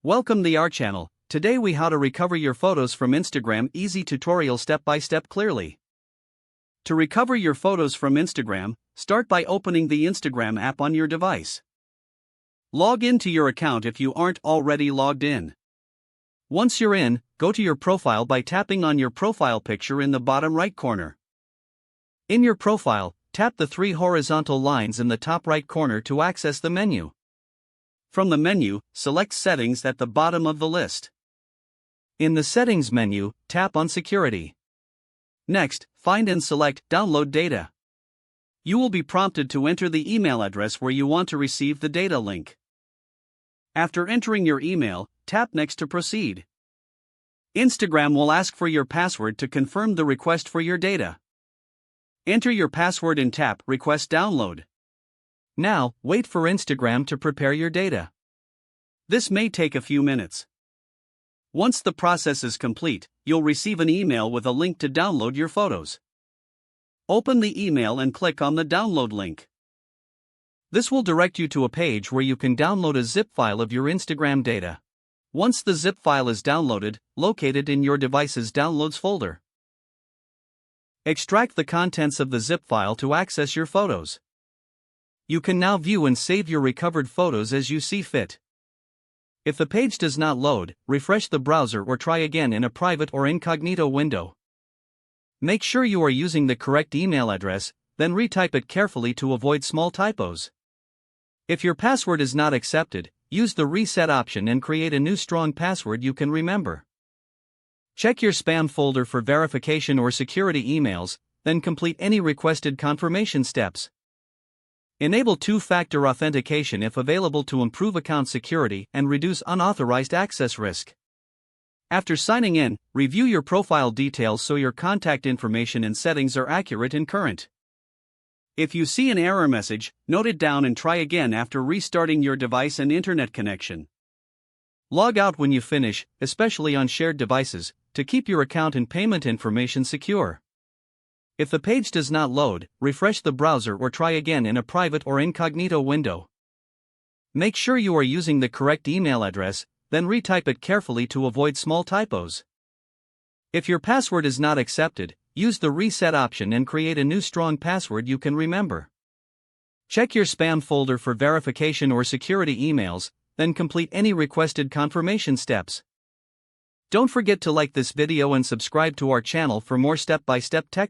Welcome to our channel. Today we how to recover your photos from Instagram. Easy tutorial step by step clearly. To recover your photos from Instagram, start by opening the Instagram app on your device. Log into your account if you aren't already logged in. Once you're in, go to your profile by tapping on your profile picture in the bottom right corner. In your profile, tap the three horizontal lines in the top right corner to access the menu. From the menu, select Settings at the bottom of the list. In the Settings menu, tap on Security. Next, find and select Download Data. You will be prompted to enter the email address where you want to receive the data link. After entering your email, tap Next to proceed. Instagram will ask for your password to confirm the request for your data. Enter your password and tap Request Download. Now, wait for Instagram to prepare your data. This may take a few minutes. Once the process is complete, you'll receive an email with a link to download your photos. Open the email and click on the download link. This will direct you to a page where you can download a zip file of your Instagram data. Once the zip file is downloaded, locate it in your device's Downloads folder. Extract the contents of the zip file to access your photos. You can now view and save your recovered photos as you see fit. If the page does not load, refresh the browser or try again in a private or incognito window. Make sure you are using the correct email address, then retype it carefully to avoid small typos. If your password is not accepted, use the reset option and create a new strong password you can remember. Check your spam folder for verification or security emails, then complete any requested confirmation steps. Enable two-factor authentication if available to improve account security and reduce unauthorized access risk. After signing in, review your profile details so your contact information and settings are accurate and current. If you see an error message, note it down and try again after restarting your device and internet connection. Log out when you finish, especially on shared devices, to keep your account and payment information secure. If the page does not load, refresh the browser or try again in a private or incognito window. Make sure you are using the correct email address, then retype it carefully to avoid small typos. If your password is not accepted, use the reset option and create a new strong password you can remember. Check your spam folder for verification or security emails, then complete any requested confirmation steps. Don't forget to like this video and subscribe to our channel for more step-by-step tech